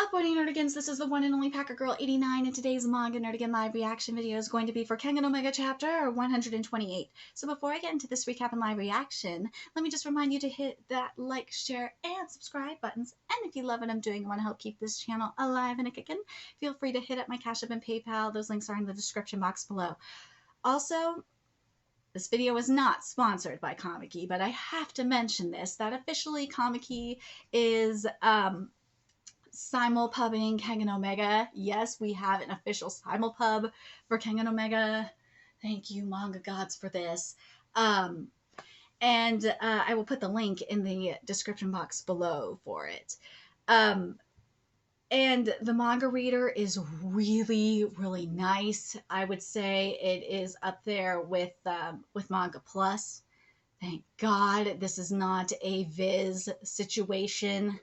up, Bunny Nerdigans? This is the one and only Packer Girl 89, and today's Manga Nerdigan live reaction video is going to be for Kengan Omega chapter 128. So before I get into this recap and live reaction, let me just remind you to hit that like, share, and subscribe buttons. And if you love what I'm doing and want to help keep this channel alive and a kickin', feel free to hit up my Cash App and PayPal. Those links are in the description box below. Also, this video is not sponsored by Comic-E, but I have to mention this, that officially Comic-E is simulpubbing Kengan Omega. Yes, we have an official simulpub for Kengan Omega. Thank you, manga gods, for this. I will put the link in the description box below for it. And the manga reader is really, really nice. I would say it is up there with Manga Plus. Thank God this is not a Viz situation.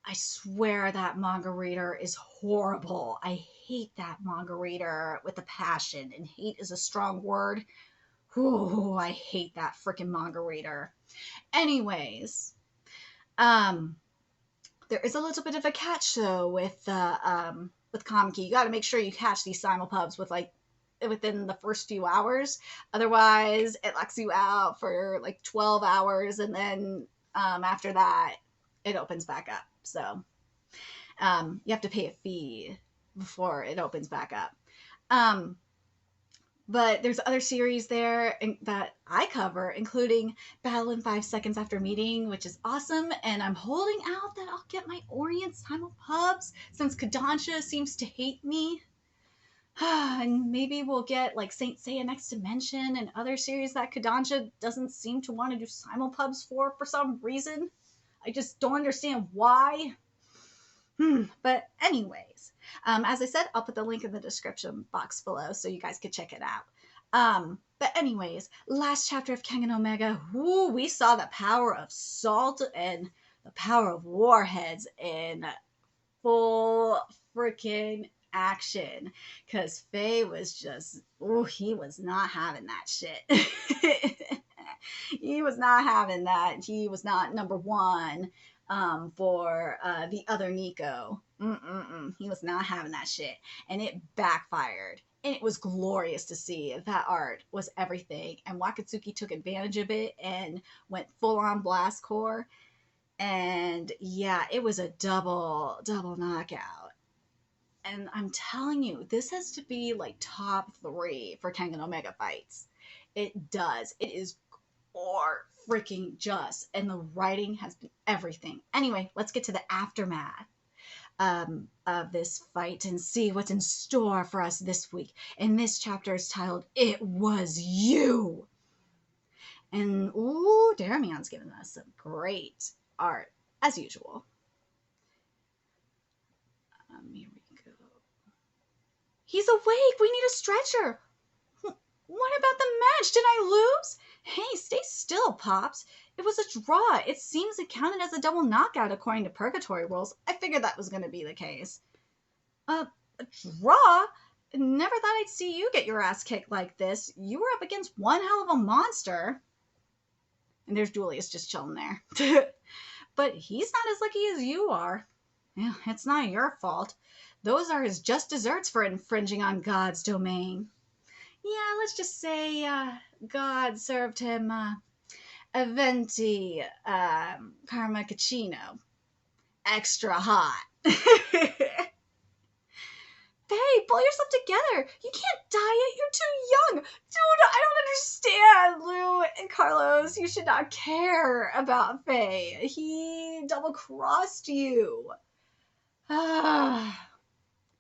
I swear that manga reader is horrible. I hate that manga reader with a passion, and hate is a strong word. Ooh, I hate that freaking manga reader. Anyways, there is a little bit of a catch though with Comic-E. You got to make sure you catch these simulpubs within the first few hours. Otherwise, it locks you out for like 12 hours, and then after that, it opens back up. So you have to pay a fee before it opens back up. But there's other series there that I cover, including Battle in 5 Seconds After Meeting, which is awesome. And I'm holding out that I'll get my Orient simulpubs since Kodansha seems to hate me. And maybe we'll get like Saint Seiya Next Dimension and other series that Kodansha doesn't seem to want to do simulpubs for some reason. I just don't understand why. But anyways, as I said, I'll put the link in the description box below so you guys can check it out. But anyways, last chapter of Kengan Omega, woo, we saw the power of salt and the power of warheads in full freaking action. Because Faye was just, ooh, he was not having that shit. He was not having that. He was not number one for the other Nico. He was not having that shit. And it backfired. And it was glorious to see. That art was everything. And Wakatsuki took advantage of it and went full on blast core. And yeah, it was a double knockout. And I'm telling you, this has to be like top 3 for Kengan Omega fights. It does. It is freaking just, and the writing has been everything. Anyway, let's get to the aftermath of this fight and see what's in store for us this week. And this chapter is titled "It Was You." And ooh, Daramian's giving us some great art as usual. Here we go. He's awake. We need a stretcher. What about the match? Did I lose? Hey, stay still, Pops. It was a draw. It seems it counted as a double knockout according to Purgatory rules. I figured that was going to be the case. A draw? Never thought I'd see you get your ass kicked like this. You were up against one hell of a monster. And there's Julius just chilling there. But he's not as lucky as you are. Yeah, it's not your fault. Those are his just desserts for infringing on God's domain. Yeah, let's just say God served him a venti karma cappuccino. Extra hot. Faye, pull yourself together. You can't diet. You're too young. Dude, I don't understand, Lou and Carlos. You should not care about Faye. He double-crossed you.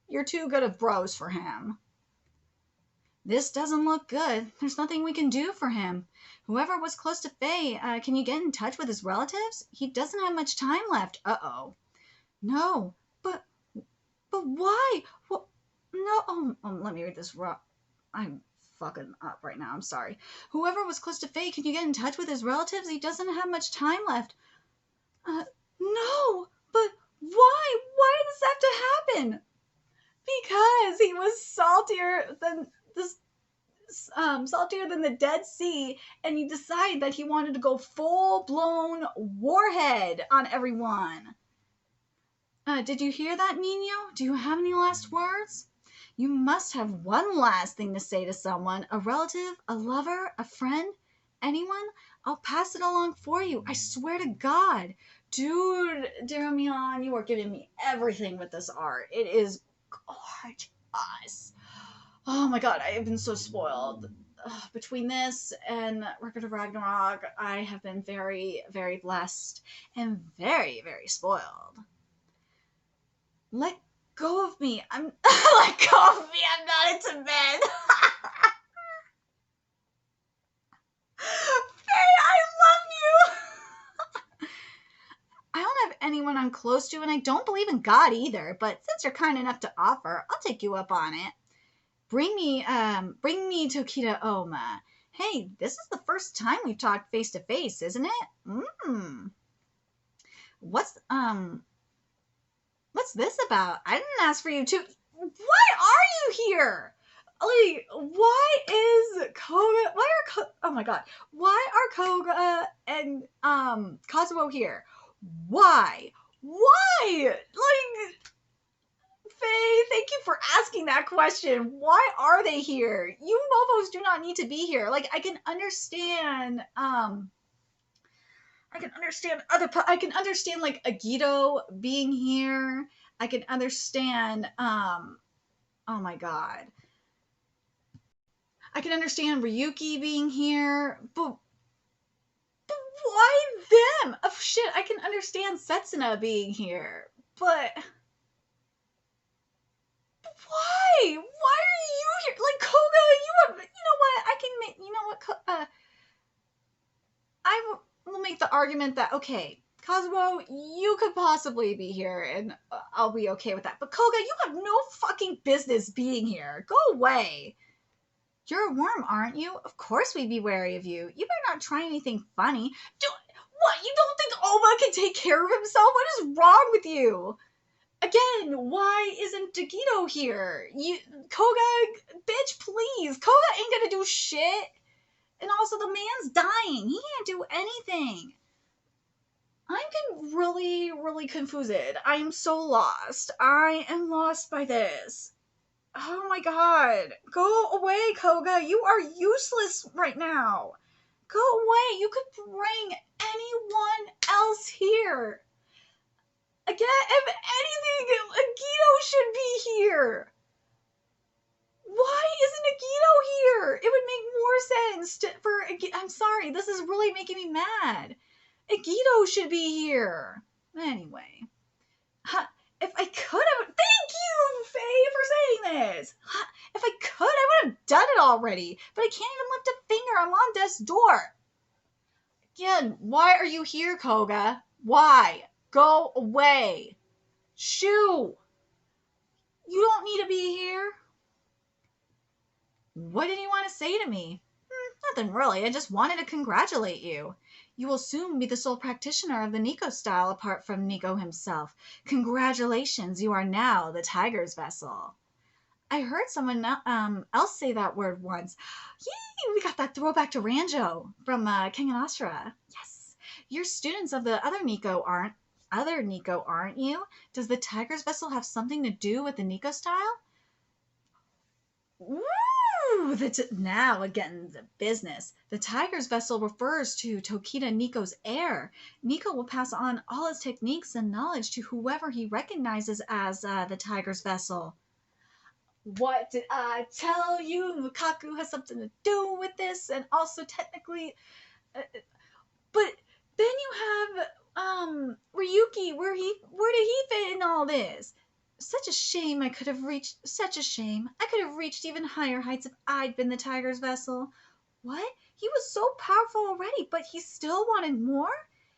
You're too good of bros for him. This doesn't look good. There's nothing we can do for him. Whoever was close to Faye, can you get in touch with his relatives? He doesn't have much time left. Uh-oh. No, but why? Well, no, let me read this wrong. I'm fucking up right now. I'm sorry. Whoever was close to Faye, can you get in touch with his relatives? He doesn't have much time left. No, but why? Why did this have to happen? Because he was saltier than the Dead Sea, and he decided that he wanted to go full-blown warhead on everyone. Did you hear that, Nino? Do you have any last words? You must have one last thing to say to someone, a relative, a lover, a friend, anyone. I'll pass it along for you. I swear to God. Dude, Daramian, you are giving me everything with this art. It is gorgeous. Oh my God, I have been so spoiled. Between this and Record of Ragnarok, I have been very, very blessed and very, very spoiled. Let go of me. I'm let go of me. I'm not into men. Faye, I love you. I don't have anyone I'm close to, and I don't believe in God either. But since you're kind enough to offer, I'll take you up on it. Bring me Tokita Oma. Hey, this is the first time we've talked face to face, isn't it? What's this about? I didn't ask for you to. Why are you here? Like, why is Koga? Oh my God! Why are Koga and Kazuo here? Why? Like, Faye, thank you for asking that question. Why are they here? You Mofos do not need to be here. Like, I can understand. I can understand like Agito being here. I can understand. Oh my God. I can understand Ryuki being here, but why them? Oh shit! I can understand Setsuna being here, but. Why? Why are you here? Like, Koga, you know what? I can make, you know what? I will make the argument that, okay, Kazuo, you could possibly be here, and I'll be okay with that. But Koga, you have no fucking business being here. Go away. You're a worm, aren't you? Of course we'd be wary of you. You better not try anything funny. What? You don't think Oma can take care of himself? What is wrong with you? Again, why isn't Dagito here? Koga, bitch, please. Koga ain't gonna do shit. And also, the man's dying. He can't do anything. I'm really, really confused. I am so lost. I am lost by this. Oh my God. Go away, Koga. You are useless right now. Go away. You could bring anyone else here. Again, if anything, Agito should be here. Why isn't Agito here? It would make more sense I'm sorry, this is really making me mad. Agito should be here. Anyway. If I could have... Thank you, Faye, for saying this. If I could, I would have done it already. But I can't even lift a finger. I'm on death's door. Again, why are you here, Koga? Why? Go away. Shoo. You don't need to be here. What did you want to say to me? Nothing really. I just wanted to congratulate you. You will soon be the sole practitioner of the Nico style apart from Nico himself. Congratulations, you are now the Tiger's Vessel. I heard someone else say that word once. Yay, we got that throwback to Ranjo from Kengan. Yes. You're students of the other Nico, aren't you? Does the Tiger's Vessel have something to do with the Nico style? Woo! Now again, the business. The Tiger's Vessel refers to Tokita Nico's heir. Nico will pass on all his techniques and knowledge to whoever he recognizes as the Tiger's Vessel. What did I tell you? Lukaku has something to do with this, and also technically... but then you have Ryuki. Where did he fit in all this? Such a shame I could have reached even higher heights if I'd been the Tiger's Vessel. What? He was so powerful already, but he still wanted more?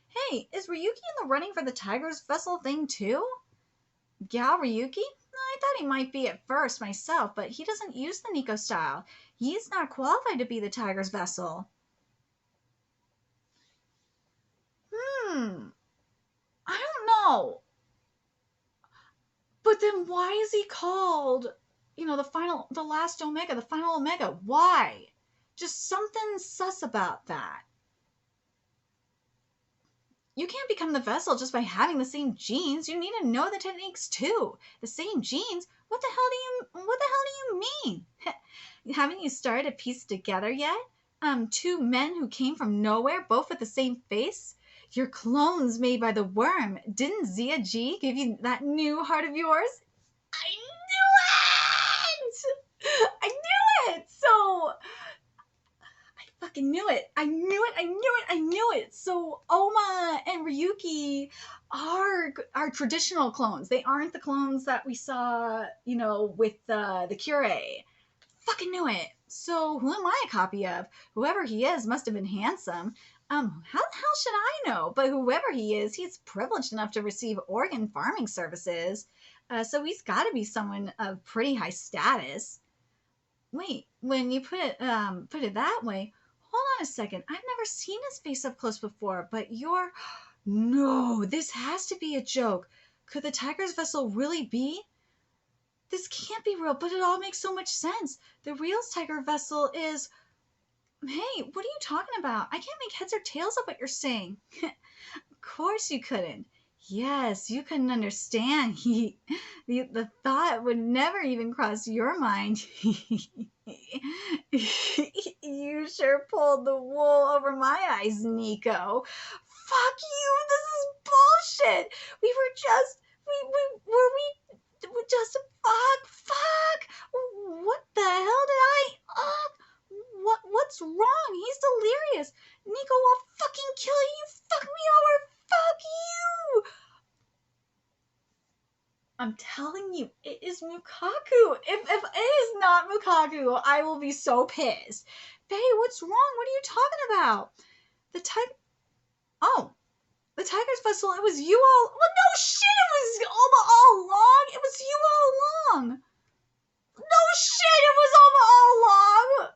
Hey, is Ryuki in the running for the Tiger's Vessel thing too? Yeah, Ryuki? I thought he might be at first myself, but he doesn't use the Nico style. He's not qualified to be the Tiger's Vessel. I don't know. But then why is he called, the last Omega, the final Omega? Why? Just something sus about that. You can't become the vessel just by having the same genes. You need to know the techniques too. The same genes? What the hell do you mean? Haven't you started to piece together yet? Two men who came from nowhere, both with the same face? You're clones made by the worm. Didn't Zia G give you that new heart of yours? I knew it! I knew it! So I fucking knew it. I knew it. I knew it. I knew it. So Oma and Ryuki are traditional clones. They aren't the clones that we saw, with the Curé. Fucking knew it. So who am I a copy of? Whoever he is must have been handsome. How the hell should I know? But whoever he is, he's privileged enough to receive organ farming services. So he's got to be someone of pretty high status. Wait, when you put it that way, hold on a second. I've never seen his face up close before, but you're... No, this has to be a joke. Could the tiger's vessel really be? This can't be real, but it all makes so much sense. The real tiger vessel is... Hey, what are you talking about? I can't make heads or tails of what you're saying. Of course you couldn't. Yes, you couldn't understand. The thought would never even cross your mind. You sure pulled the wool over my eyes, Nico. Fuck you, this is bullshit. We were just... Fuck. What the hell did what's wrong? He's delirious. Nico, I'll fucking kill you. You fuck me over. Fuck you. I'm telling you, it is Mukaku. If it is not Mukaku, I will be so pissed. Faye, what's wrong? What are you talking about? The tiger's vessel, it was you all... Well, no shit, it was all along. It was you all along. No shit, it was all along.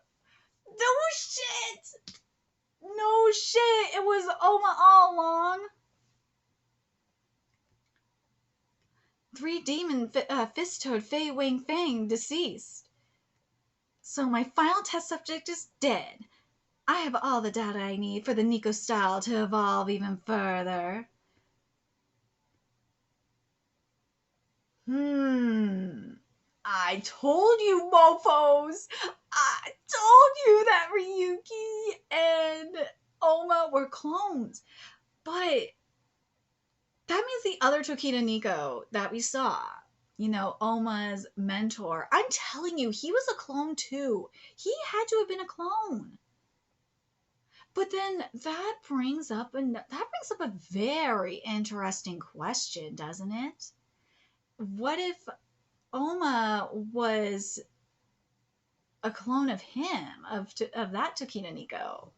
No shit, it was Oma all along. 3 demon fist-toed Fei Wang Fang deceased. So my final test subject is dead. I have all the data I need for the Nico style to evolve even further. I told you, mofos! I told you that Ryuki and Oma were clones. But that means the other Tokita Nico that we saw, Oma's mentor, I'm telling you, he was a clone too. He had to have been a clone. But then that brings up a very interesting question, doesn't it? What if Oma was a clone of him, of that Tokita Nico?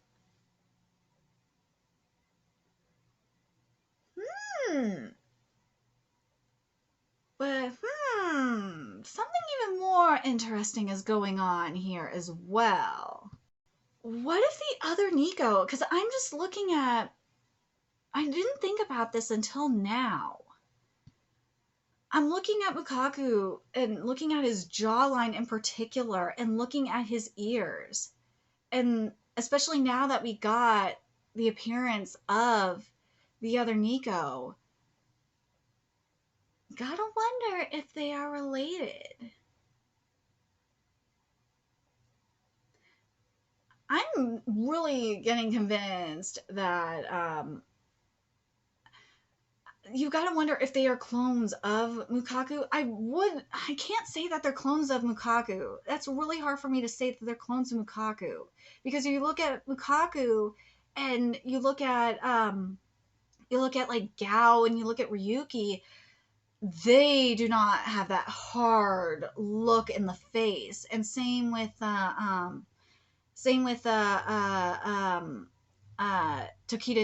But something even more interesting is going on here as well. What if the other Nico, because I'm just looking at, I didn't think about this until now. I'm looking at Mukaku and looking at his jawline in particular and looking at his ears. And especially now that we got the appearance of the other Nico, gotta wonder if they are related. I'm really getting convinced that you gotta wonder if they are clones of Mukaku. I can't say that they're clones of Mukaku. That's really hard for me to say that they're clones of Mukaku. Because you look at Mukaku and you look at like Gao and you look at Ryuki, they do not have that hard look in the face. And same with Tokita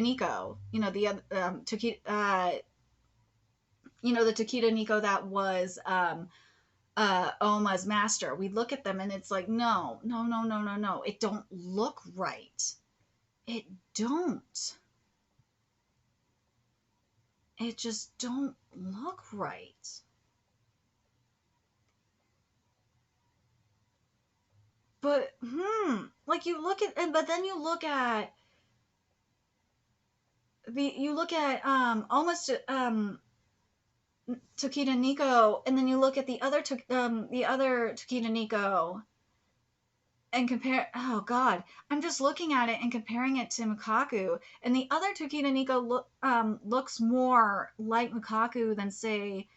Nico, the Tokita, the Tokita Nico that was Oma's master. We look at them and it's like, no, it don't look right. It don't. It just don't look right. But like you look at, but then you look at you look at almost Tokita Nico, and then you look at the other Tokita Nico and compare. Oh God, I'm just looking at it and comparing it to Mukaku, and the other Tokita Nico looks more like Mukaku than say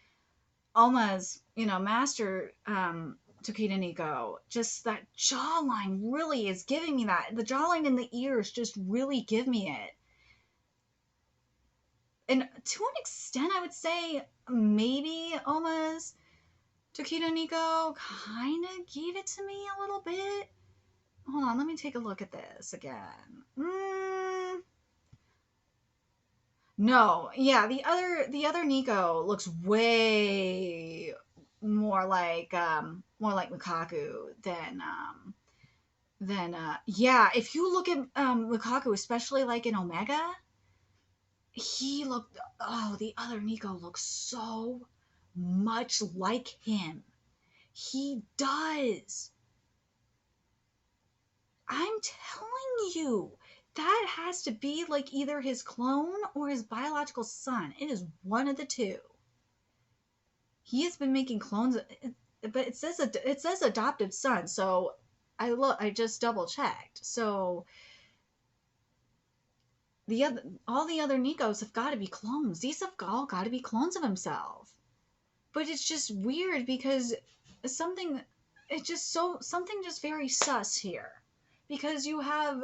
Alma's, master Tokita Nico. Just that jawline really is giving me that. The jawline and the ears just really give me it. And to an extent, I would say maybe Alma's Tokita Nico kind of gave it to me a little bit. Hold on, let me take a look at this again. No, yeah, the other Nico looks way more like Lukaku than yeah. If you look at Lukaku, especially like in Omega, the other Nico looks so much like him. He does. I'm telling you, that has to be like either his clone or his biological son. It is one of the two. He has been making clones, but it says adopted son. So I just double checked. So all the other Nikos have got to be clones. These have all got to be clones of himself. But it's just weird because something just very sus here, because you have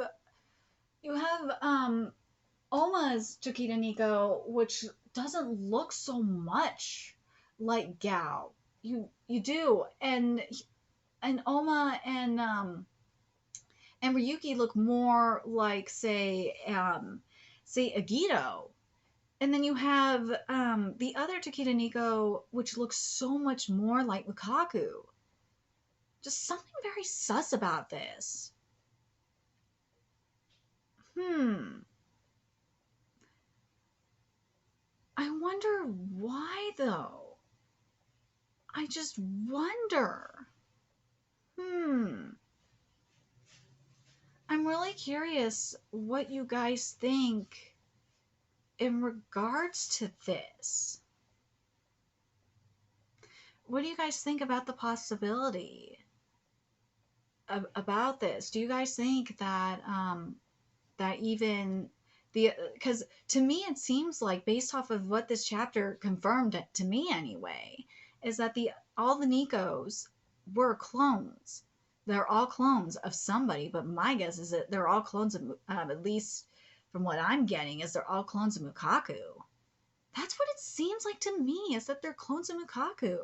Oma's Tokita Nico, which doesn't look so much like Gao. You do, and Oma and Ryuki look more like say Agito. And then you have the other Tokita Nico, which looks so much more like Lukaku. Just something very sus about this. I wonder why, though. I just wonder. I'm really curious what you guys think in regards to this. What do you guys think about the possibility about this? Do you guys think that that even because to me it seems like, based off of what this chapter confirmed to me anyway, is that all the Nikos were clones. They're all clones of somebody, but my guess is that they're all clones of, at least from what I'm getting, is they're all clones of Mukaku. That's what it seems like to me, is that they're clones of Mukaku.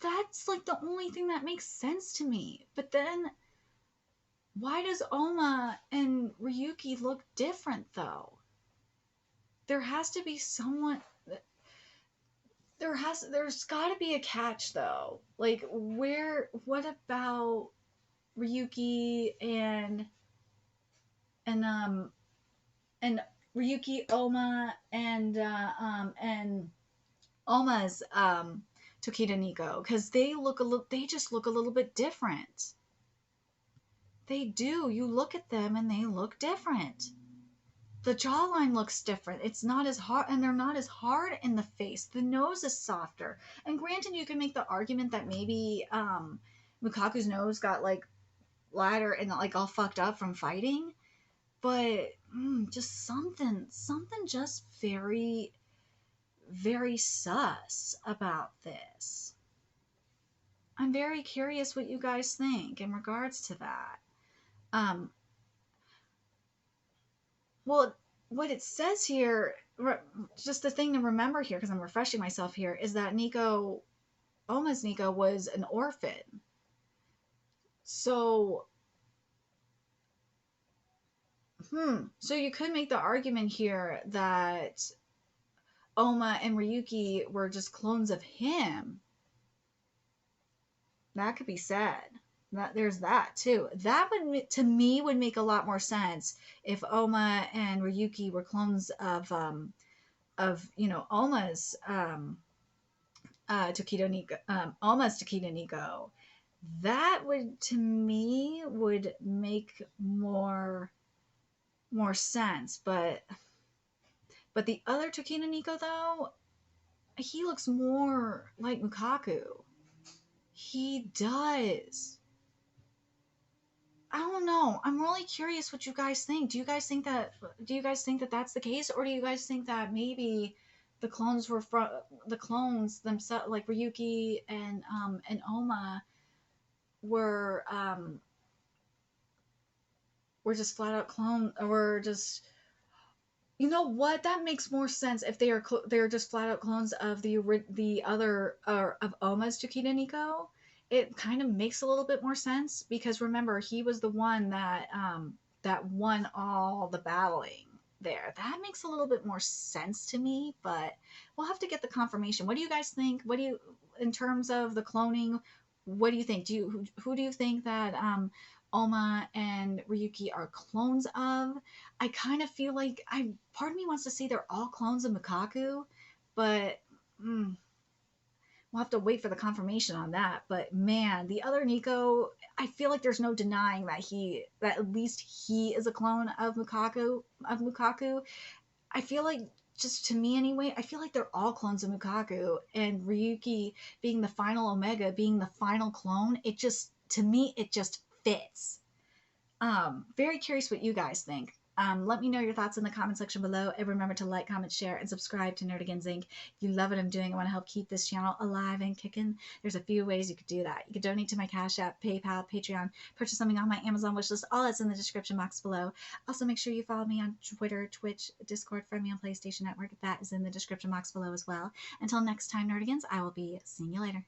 That's like the only thing that makes sense to me. But then, why does Oma and Ryuki look different, though? There has to be someone. There's got to be a catch, though. Like, what about Ryuki and Ryuki, Oma, and Oma's Tokita Nico? Because they just look a little bit different. They do. You look at them and they look different. The jawline looks different. It's not as hard, and they're not as hard in the face. The nose is softer. And granted, you can make the argument that maybe Mukaku's nose got like ladder and like all fucked up from fighting, but just something just very, very sus about this. I'm very curious what you guys think in regards to that. Well, what it says here, just the thing to remember here, because I'm refreshing myself here, is that Oma's Nico was an orphan. So, so you could make the argument here that Oma and Ryuki were just clones of him. That could be said. There's that too. That would, to me, would make a lot more sense if Oma and Ryuki were clones of Oma's Tokita Nico, Oma's Tokita Nico. That would, to me, would make more more sense. But the other Tokina Nico though, he looks more like Mukaku. He does. I don't know. I'm really curious what you guys think. Do you guys think that that's the case, or do you guys think that maybe the clones were from the clones themselves, like Ryuki and Oma were were just flat out clone, or just, you know what? That makes more sense if they're just flat out clones of the other, or of Oma's Chiquita Nico. It kind of makes a little bit more sense because remember he was the one that won all the battling there. That makes a little bit more sense to me, but we'll have to get the confirmation. What do you guys think? What do you, in terms of the cloning? What do you think? Who do you think that Oma and Ryuki are clones of? I kind of feel like part of me wants to say they're all clones of Mikaku, but we'll have to wait for the confirmation on that. But man, the other Nico, I feel like there's no denying that at least he is a clone of Mukaku. I feel like, just to me anyway, I feel like they're all clones of Mukaku, and Ryuki being the final Omega, being the final clone, it just, to me, it just fits. Very curious what you guys think. Let me know your thoughts in the comment section below, and remember to like, comment, share, and subscribe to Nerdigans Inc. If you love what I'm doing and want to help keep this channel alive and kicking, there's a few ways you could do that. You could donate to my Cash App, PayPal, Patreon, purchase something on my Amazon wishlist. All that's in the description box below. Also, make sure you follow me on Twitter, Twitch, Discord, friend me on PlayStation Network. That is in the description box below as well. Until next time, Nerdigans, I will be seeing you later.